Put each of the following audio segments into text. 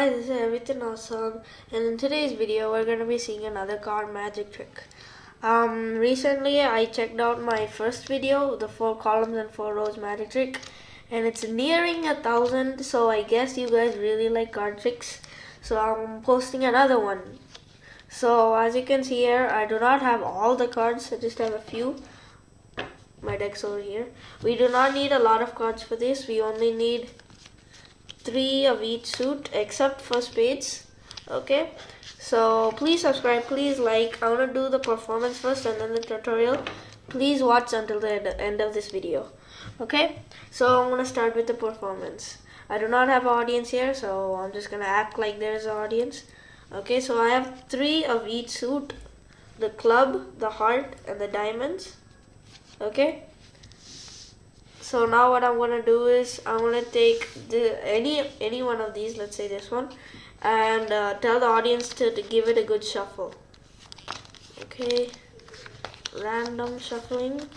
guys, this is Everything Awesome, and in today's video we're going to be seeing another card magic trick. Recently I checked out my first video, the 4 columns and 4 rows magic trick, and it's nearing 1,000, so I guess you guys really like card tricks, so I'm posting another one. So as you can see here, I do not have all the cards, I just have a few. My deck's over here. We do not need a lot of cards for this, we only need 3 of each suit except for spades. Okay, so please subscribe, please like. I want to do the performance first and then the tutorial. Please watch until the end of this video. Okay, so I'm going to start with the performance. I do not have an audience here, so I'm just going to act like there's an audience. Okay, so I have 3 of each suit: the club, the heart, and the diamonds. Okay, so now what I'm gonna do is I'm gonna take any one of these, let's say this one, and tell the audience to give it a good shuffle. Okay, random shuffling.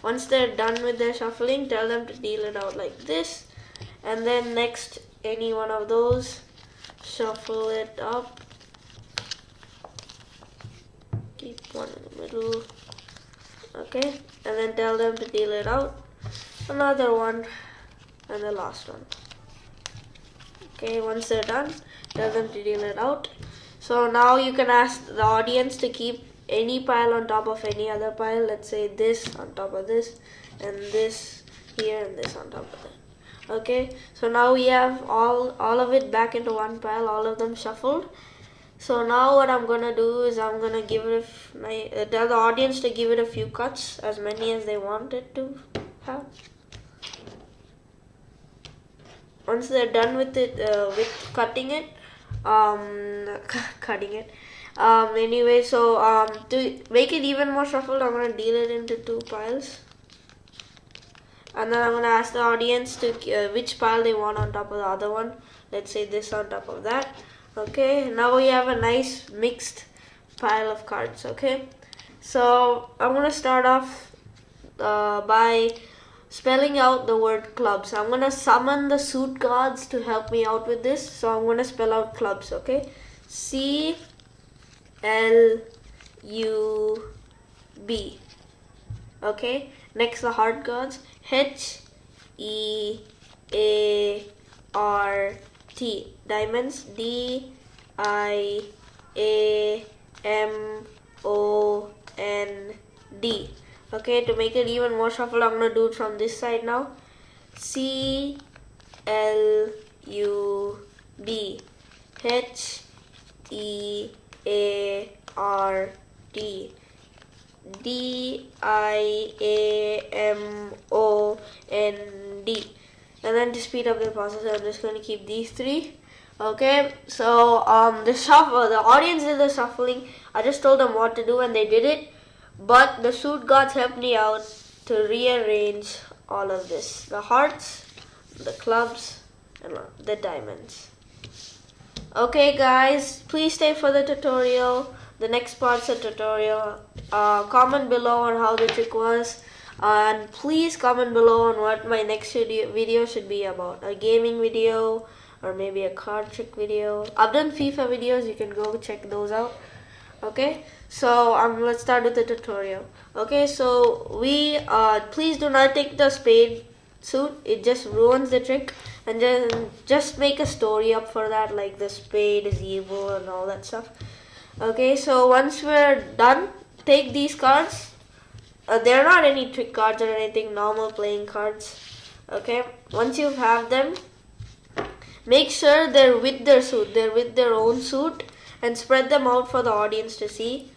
Once they're done with their shuffling, tell them to deal it out like this, and then next any one of those, shuffle it up, keep one in the middle. Okay, and then tell them to deal it out. Another one, and the last one. Okay, once they're done, tell them to deal it out. So now you can ask the audience to keep any pile on top of any other pile. Let's say this on top of this, and this here, and this on top of that. Okay, so now we have all of it back into one pile, all of them shuffled. So now what I'm gonna do is I'm gonna give it tell the audience to give it a few cuts, as many as they want it to have. Once they're done with it, with cutting it, anyway, so to make it even more shuffled, I'm gonna deal it into 2 piles, and then I'm gonna ask the audience to which pile they want on top of the other one. Let's say this on top of that. Okay, now we have a nice mixed pile of cards. Okay, so I'm gonna start off by spelling out the word clubs. I'm gonna summon the suit gods to help me out with this, so I'm gonna spell out clubs. Okay, CLUB. Okay, next the heart gods, HEAART. Diamonds, DIAMOND. Okay, to make it even more shuffled, I'm gonna do it from this side now. CLUB, HEAART, DIAMOND. And then to speed up the process, I'm just going to keep these 3. Okay, so the audience did the shuffling. I just told them what to do and they did it. But the suit gods helped me out to rearrange all of this: the hearts, the clubs, and the diamonds. Okay guys, please stay for the tutorial. The next part's a tutorial. Comment below on how the trick was. And please comment below on what my next video should be about. A gaming video, or maybe a card trick video. I've done FIFA videos, you can go check those out. Okay, so let's start with the tutorial. Okay, so we please do not take the spade suit, it just ruins the trick. And then just make a story up for that, like the spade is evil and all that stuff. Okay, so once we're done, take these cards. They're not any trick cards or anything, normal playing cards. Okay, once you have them, make sure they're with their suit, they're with their own suit, and spread them out for the audience to see.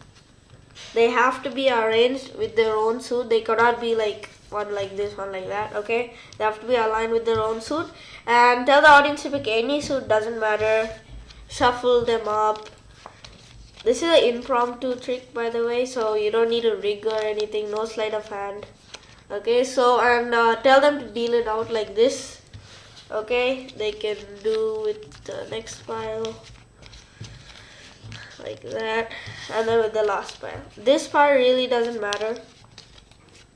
They have to be arranged with their own suit. They cannot be like one like this, one like that. Okay, they have to be aligned with their own suit. And tell the audience to pick any suit, doesn't matter. Shuffle them up. This is an impromptu trick, by the way, so you don't need a rig or anything, no sleight of hand. Okay, so and tell them to deal it out like this. Okay, they can do with the next pile like that, and then with the last pile. This part really doesn't matter,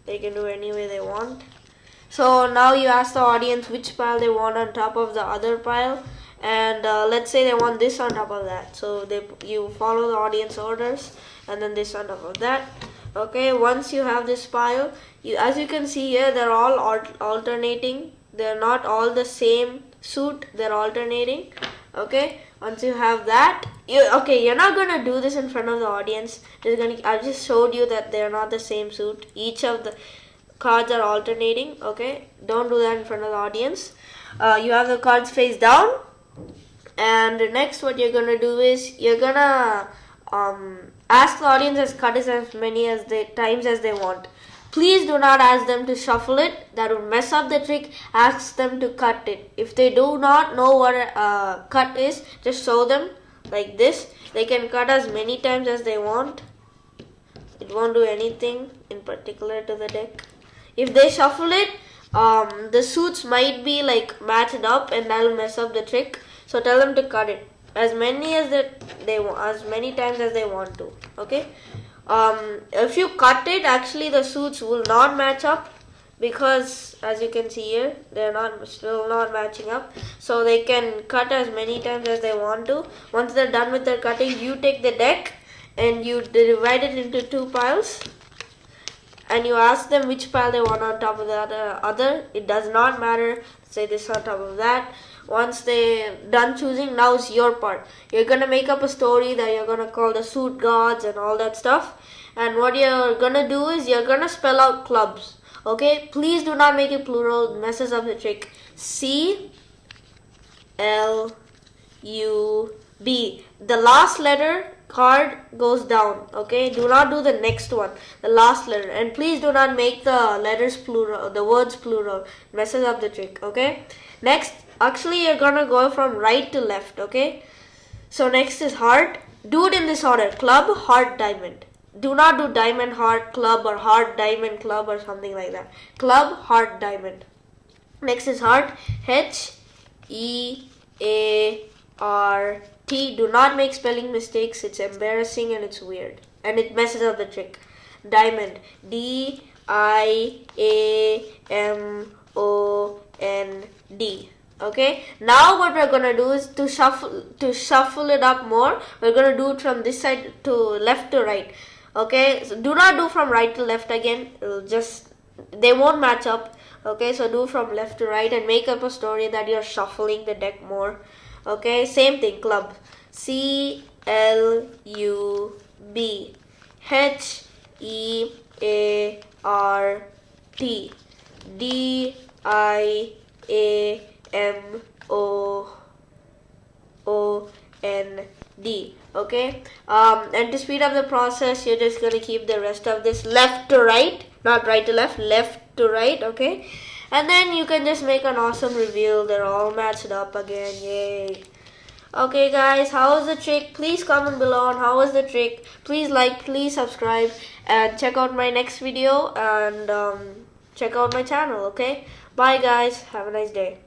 they can do any way they want. So now you ask the audience which pile they want on top of the other pile, and let's say they want this on top of that, so you follow the audience orders, and then this on top of that. Okay, once you have this pile, as you can see here, they're all alternating. They're not all the same suit, they're alternating. Okay, once you have that, you're not gonna do this in front of the audience. I just showed you that they're not the same suit. Each of the cards are alternating. Okay, don't do that in front of the audience. You have the cards face down, and next what you're gonna do is you're gonna ask the audience to cut it as many times as they want. Please do not ask them to shuffle it. That would mess up the trick. Ask them to cut it. If they do not know what a cut is, just show them like this. They can cut as many times as they want. It won't do anything in particular to the deck. If they shuffle it, the suits might be like matched up, and that will mess up the trick. So tell them to cut it as many times as they want to. Okay. If you cut it, actually the suits will not match up, because as you can see here, they're still not matching up. So they can cut as many times as they want to. Once they're done with their cutting, you take the deck and you divide it into 2 piles, and you ask them which pile they want on top of the other. It does not matter. Say this on top of that. Once they're done choosing, now it's your part. You're gonna make up a story that you're gonna call the suit gods and all that stuff. And what you're gonna do is you're gonna spell out clubs. Okay, please do not make it plural. It messes up the trick. C-L-U-B. The last letter card goes down. Okay, do not do the next one, the last letter, and please do not make the letters plural, the words plural. It messes up the trick. Okay, next, actually you're gonna go from right to left. Okay, so next is heart. Do it in this order: club, heart, diamond. Do not do diamond, heart, club, or heart, diamond, club, or something like that. Club, heart, diamond. Next is heart. H-E-A-R-T. Do not make spelling mistakes. It's embarrassing and it's weird, and it messes up the trick. Diamond. D-I-A-M-O-N-D. Okay, now what we're gonna do is to shuffle it up more. We're gonna do it from this side to left to right. Okay, so do not do from right to left again. They won't match up. Okay, so do from left to right and make up a story that you're shuffling the deck more. Okay, same thing. Club. C-L-U-B. H-E-A-R-T. D-I-A-M-O-O-N-D. Okay, and to speed up the process, you're just going to keep the rest of this left to right, not right to left, left to right. Okay, and then you can just make an awesome reveal. They're all matched up again. Yay. Okay guys, how was the trick? Please comment below on how was the trick. Please like, please subscribe, and check out my next video, and check out my channel. Okay, bye guys, have a nice day.